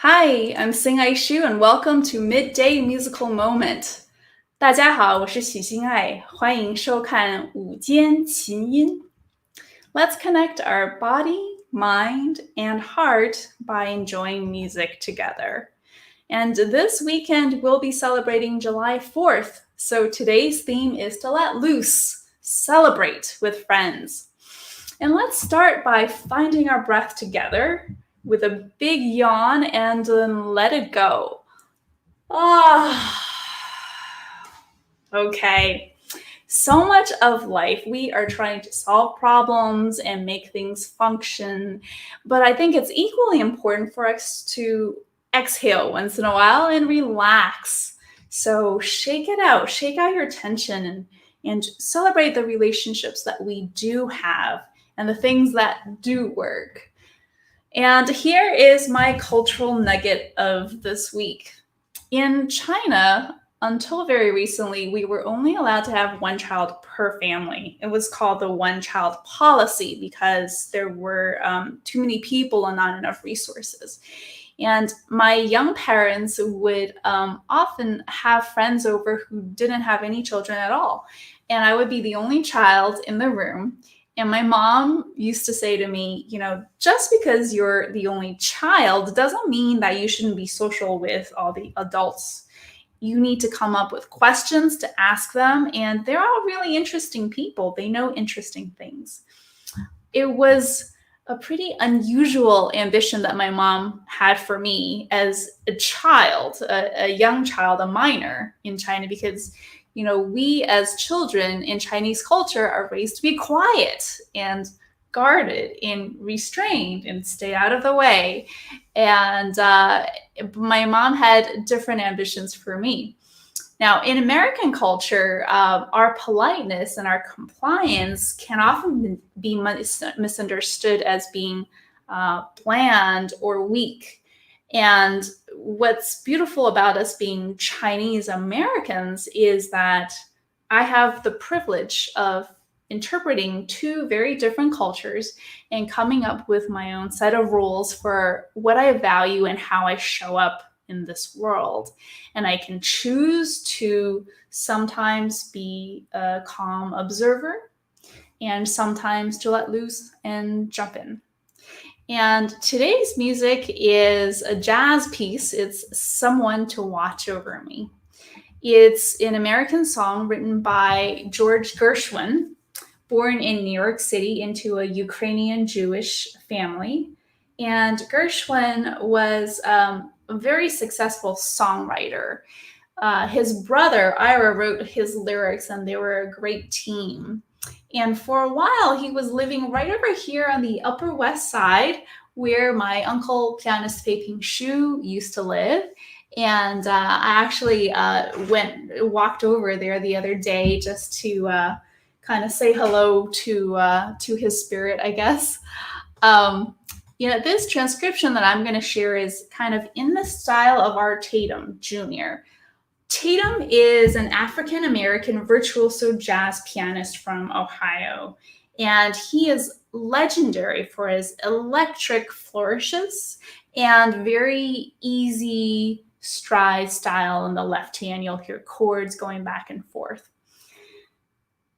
Hi, I'm Hsing-ay Hsu, and welcome to Midday Musical Moment. 大家好，我是许心爱，欢迎收看午间琴音。Let's connect our body, mind, and heart by enjoying music together. And this weekend, we'll be celebrating July 4th. So today's theme is to let loose, celebrate with friends. And let's start by finding our breath together with a big yawn and then let it go. Ah. Okay. So much of life, we are trying to solve problems and make things function. But I think it's equally important for us to exhale once in a while and relax. So shake it out, shake out your tension and celebrate the relationships that we do have and the things that do work. And here is my cultural nugget of this week. In China, until very recently, we were only allowed to have one child per family. It was called the one child policy because there were too many people and not enough resources. And my young parents would often have friends over who didn't have any children at all. And I would be the only child in the room. And my mom used to say to me, just because you're the only child doesn't mean that you shouldn't be social with all the adults. You need to come up with questions to ask them. And they're all really interesting people. They know interesting things. It was a pretty unusual ambition that my mom had for me as a child, a young child, a minor in China, because we as children in Chinese culture are raised to be quiet and guarded and restrained and stay out of the way. And my mom had different ambitions for me. Now, in American culture, our politeness and our compliance can often be misunderstood as being bland or weak. And what's beautiful about us being Chinese Americans is that I have the privilege of interpreting two very different cultures and coming up with my own set of rules for what I value and how I show up in this world. And I can choose to sometimes be a calm observer and sometimes to let loose and jump in. And today's music is a jazz piece. It's Someone to Watch Over Me. It's an American song written by George Gershwin, born in New York City into a Ukrainian Jewish family. And Gershwin was a very successful songwriter. His brother, Ira, wrote his lyrics, and they were a great team. And for a while, he was living right over here on the Upper West Side, where my uncle, Pianist Hsing-ay Hsu, used to live. And I actually walked over there the other day just to kind of say hello to his spirit, I guess. This transcription that I'm going to share is kind of in the style of Art Tatum Jr. Tatum is an African-American virtuoso jazz pianist from Ohio, and he is legendary for his electric flourishes and very easy stride style in the left hand. You'll hear chords going back and forth.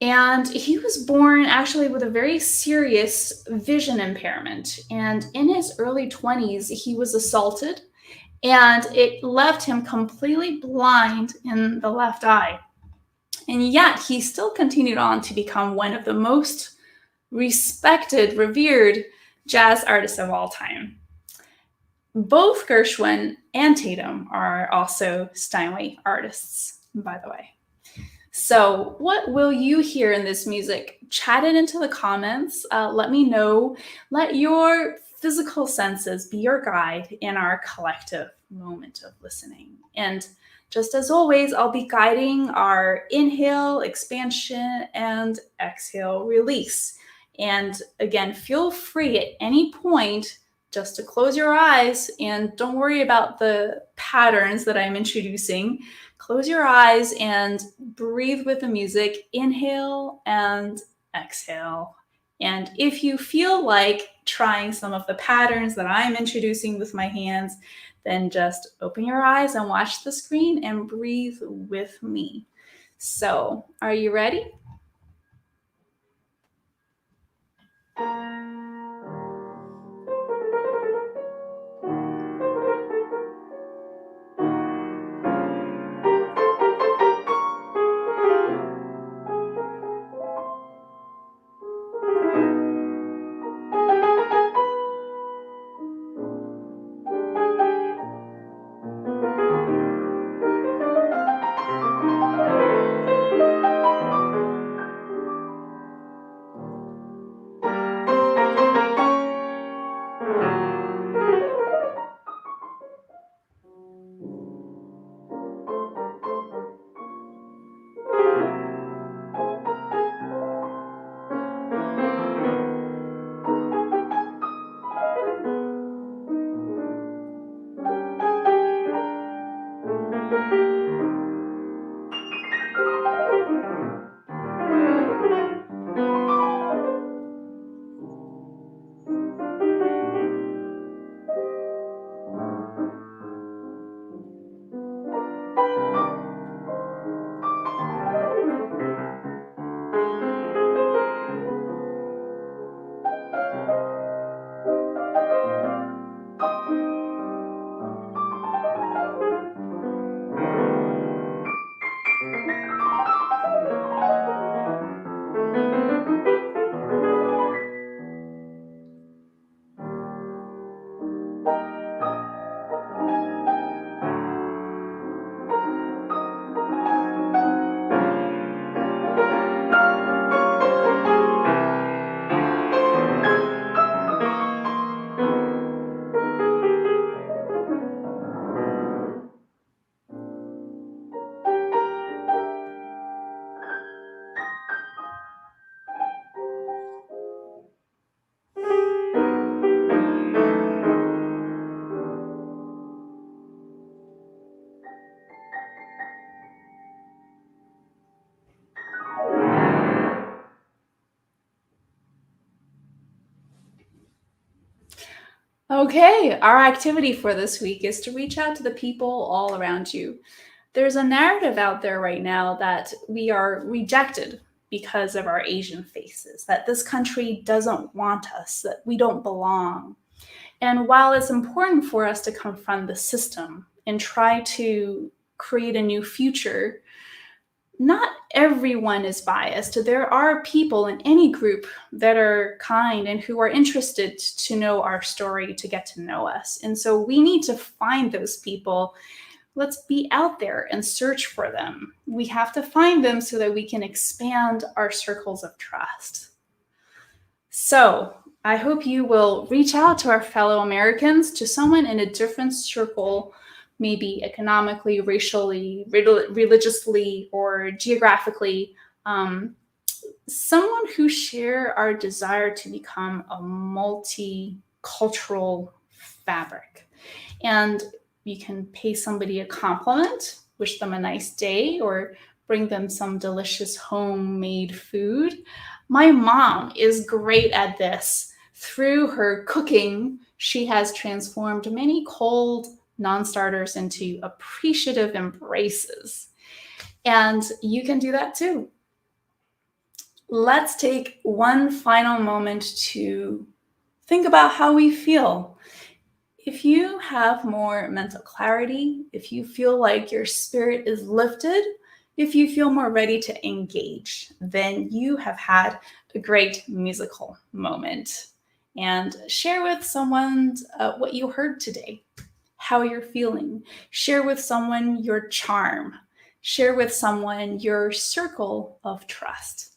And he was born actually with a very serious vision impairment. And in his early 20s, he was assaulted, and it left him completely blind in the left eye. And yet he still continued on to become one of the most respected, revered jazz artists of all time. Both Gershwin and Tatum are also Steinway artists, by the way. So what will you hear in this music? Chat it into the comments. Let me know. Let your physical senses be your guide in our collective moment of listening. And just as always, I'll be guiding our inhale, expansion, and exhale, release. And again, feel free at any point just to close your eyes, and don't worry about the patterns that I'm introducing. Close your eyes and breathe with the music. Inhale and exhale. And if you feel like trying some of the patterns that I'm introducing with my hands, then just open your eyes and watch the screen and breathe with me. So, are you ready? Okay, our activity for this week is to reach out to the people all around you. There's a narrative out there right now that we are rejected because of our Asian faces, that this country doesn't want us, that we don't belong. And while it's important for us to confront the system and try to create a new future, not everyone is biased. There are people in any group that are kind and who are interested to know our story, to get to know us. And so we need to find those people. Let's be out there and search for them. We have to find them so that we can expand our circles of trust. So I hope you will reach out to our fellow Americans, to someone in a different circle, maybe economically, racially, religiously, or geographically, someone who share our desire to become a multicultural fabric. And you can pay somebody a compliment, wish them a nice day, or bring them some delicious homemade food. My mom is great at this. Through her cooking, she has transformed many cold non-starters into appreciative embraces. And you can do that too. Let's take one final moment to think about how we feel. If you have more mental clarity, if you feel like your spirit is lifted, if you feel more ready to engage, then you have had a great musical moment. And share with someone what you heard today, how you're feeling. Share with someone your charm. Share with someone your circle of trust.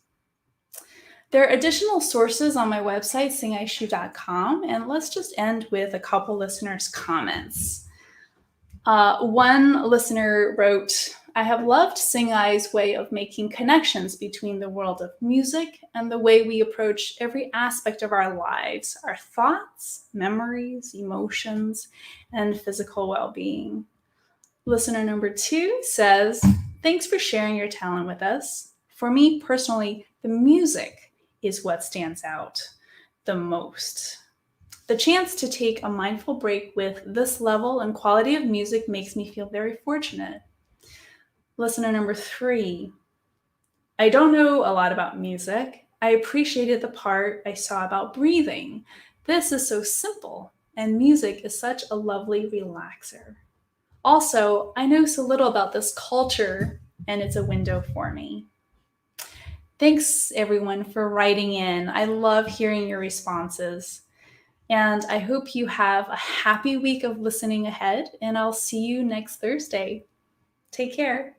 There are additional sources on my website, hsing-ay-hsu.com, and let's just end with a couple listeners' comments. One listener wrote, I have loved Hsing-ay's way of making connections between the world of music and the way we approach every aspect of our lives, our thoughts, memories, emotions, and physical well-being. Listener number 2 says, thanks for sharing your talent with us. For me personally, the music is what stands out the most. The chance to take a mindful break with this level and quality of music makes me feel very fortunate. Listener number 3, I don't know a lot about music. I appreciated the part I saw about breathing. This is so simple, and music is such a lovely relaxer. Also, I know so little about this culture, and it's a window for me. Thanks, everyone, for writing in. I love hearing your responses. And I hope you have a happy week of listening ahead, and I'll see you next Thursday. Take care.